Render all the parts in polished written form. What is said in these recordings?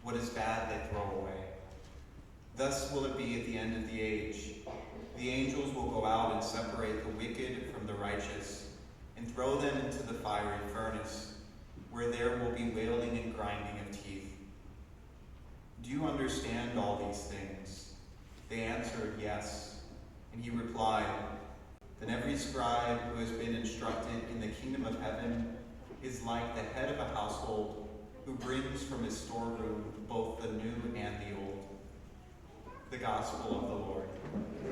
What is bad they throw away. Thus will it be at the end of the age. The angels will go out and separate the wicked from the righteous, and throw them into the fiery furnace, where there will be wailing and grinding of teeth. Do you understand all these things? They answered, yes. And he replied, then every scribe who has been instructed in the kingdom of heaven is like the head of a household who brings from his storeroom both the new and the old. The gospel of the Lord.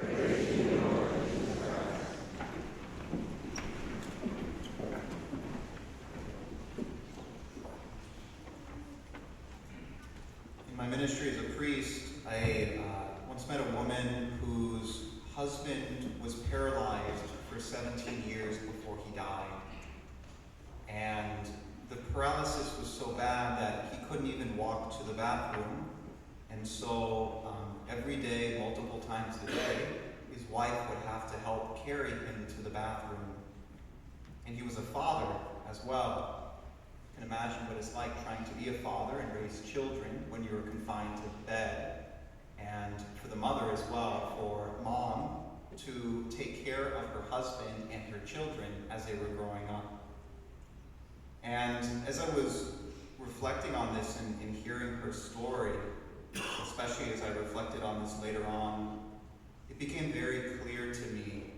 Praise you, Lord. In my ministry as a priest, I once met a woman whose husband was paralyzed for 17 years before he died. And the paralysis was so bad that he couldn't even walk to the bathroom. And so every day, multiple times a day, his wife would have to help carry him to the bathroom. And he was a father as well. You can imagine what it's like trying to be a father and raise children when you're confined to bed. And for the mother as well, for mom to take care of her husband and her children as they were growing up. And as I was reflecting on this and hearing her story, especially as I reflected on this later on, it became very clear to me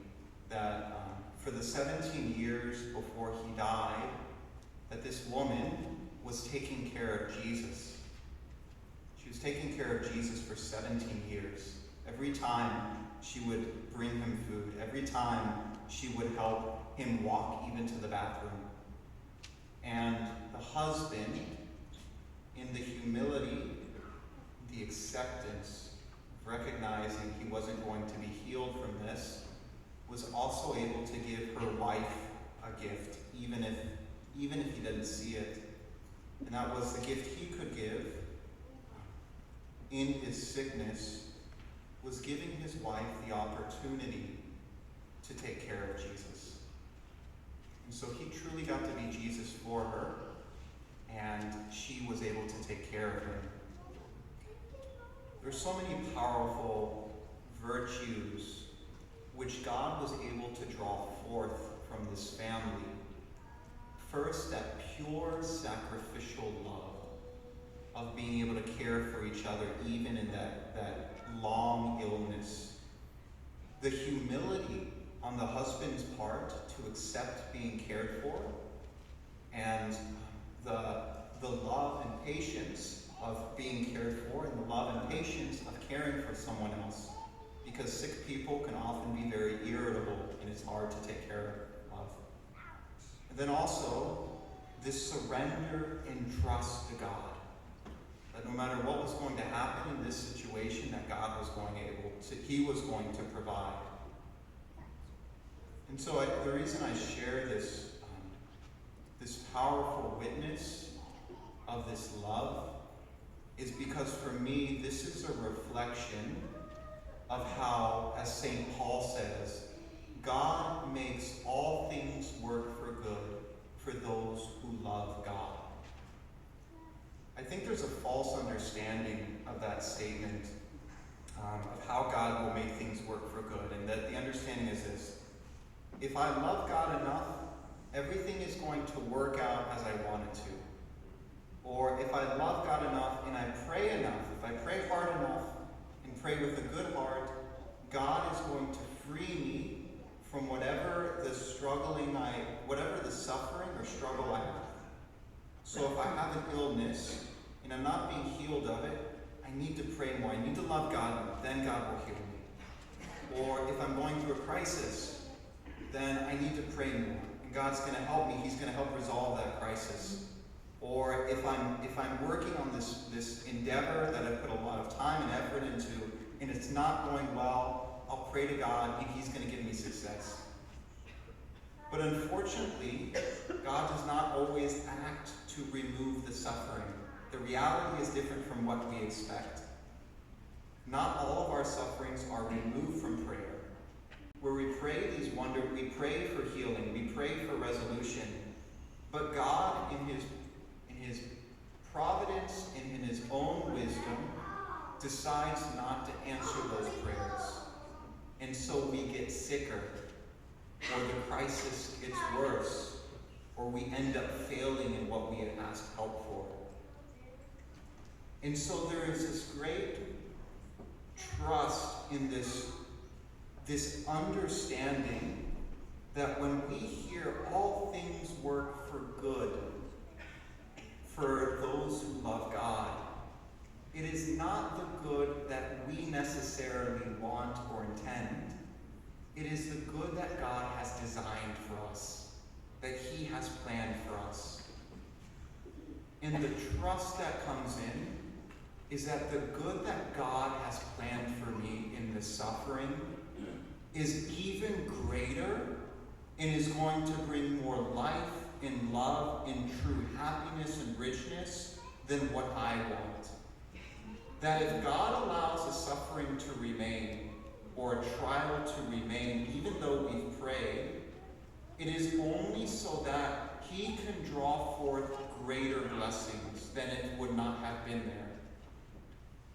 that for the 17 years before he died, that this woman was taking care of Jesus. She was taking care of Jesus for 17 years. Every time she would bring him food, every time she would help him walk even to the bathroom. And the husband, in the humility, the acceptance of recognizing he wasn't going to be healed from this, was also able to give her wife a gift, even if he didn't see it. And that was the gift he could give in his sickness, was giving his wife the opportunity to take care of Jesus. And so he truly got to be Jesus for her, and she was able to take care of him. There's so many powerful virtues which God was able to draw forth from this family. First, that pure sacrificial love of being able to care for each other even in that long illness. The humility on the husband's part to accept being cared for, and the love and patience of being cared for, and the love and patience of caring for someone else. Because sick people can often be very irritable, and it's hard to take care of. And then also, this surrender and trust to God. That no matter what was going to happen in this situation, that God was He was going to provide. And so the reason I share this powerful witness of this love is because for me, this is a reflection of how, as St. Paul says, God makes all things work for good for those who love God. I think there's a false understanding of that statement, of how God will make things work for good, and that the understanding is this: if I love God enough, everything is going to work out as I want it to. Or if I love God enough and I pray enough, if I pray hard enough and pray with a good heart, God is going to free me from whatever the suffering or struggle I have. So if I have an illness and I'm not being healed of it, I need to pray more. I need to love God more. Then God will heal me. Or if I'm going through a crisis, then I need to pray more. And God's going to help me. He's going to help resolve that crisis. Or if I'm working on this endeavor that I've put a lot of time and effort into, and it's not going well, I'll pray to God and He's going to give me success. But unfortunately, God does not always act to remove the suffering. The reality is different from what we expect. Not all of our sufferings are removed from prayer. Where we pray we pray for healing, we pray for resolution, but God in His providence and in His own decides not to answer those prayers. And so we get sicker, or the crisis gets worse, or we end up failing in what we had asked help for. And so there is this great trust in this understanding that when we hear all things work for good for those who love God, it is not the good that we necessarily want or intend. It is the good that God has designed for us, that He has planned for us. And the trust that comes in is that the good that God has planned for me in this suffering is even greater and is going to bring more life and love and true happiness and richness than what I want. That if God allows a suffering to remain or a trial to remain, even though we've prayed, it is only so that He can draw forth greater blessings than it would not have been there.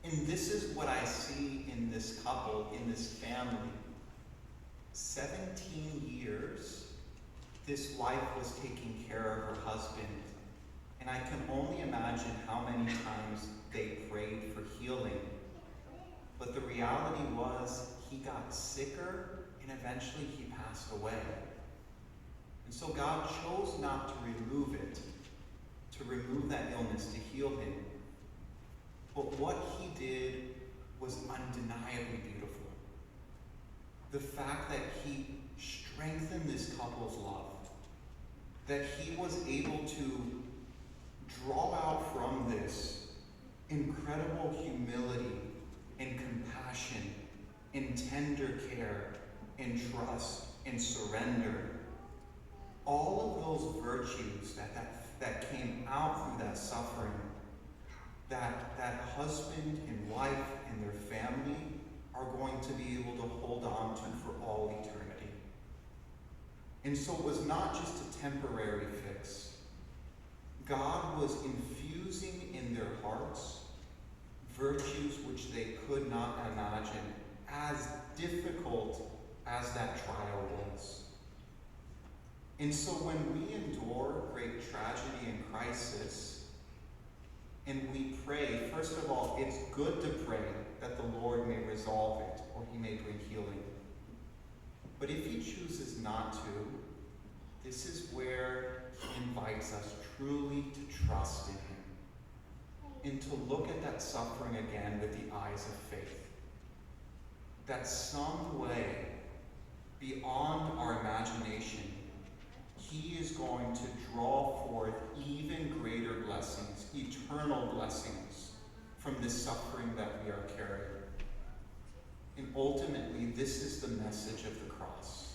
And this is what I see in this couple, in this family. 17 years, this wife was taking care of her husband. And I can only imagine how many times they prayed for healing. But the reality was, he got sicker and eventually he passed away. And so God chose not to remove it, to remove that illness, to heal him. But what He did was undeniably beautiful. The fact that He strengthened this couple's love, that He was able to draw out from this incredible humility and compassion and tender care and trust and surrender. All of those virtues that came out through that suffering, that husband and wife and their family are going to be able to hold on to for all eternity. And so it was not just a temporary fix. God was infusing in their hearts virtues which they could not imagine, as difficult as that trial was. And so when we endure great tragedy and crisis, and we pray, first of all, it's good to pray that the Lord may resolve it, or He may bring healing. But if He chooses not to, this is where He invites us truly to trust in Him, and to look at that suffering again with the eyes of faith. That some way, beyond our imagination, He is going to draw forth even greater blessings, eternal blessings, from this suffering that we are carrying. And ultimately, this is the message of the cross.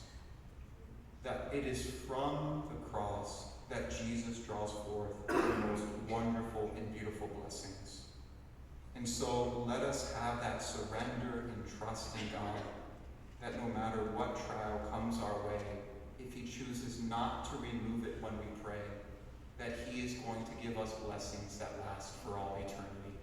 That it is from the cross that Jesus draws forth the most wonderful and beautiful blessings. And so let us have that surrender and trust in God, that no matter what trial comes our way, if He chooses not to remove it when we pray, that He is going to give us blessings that last for all eternity.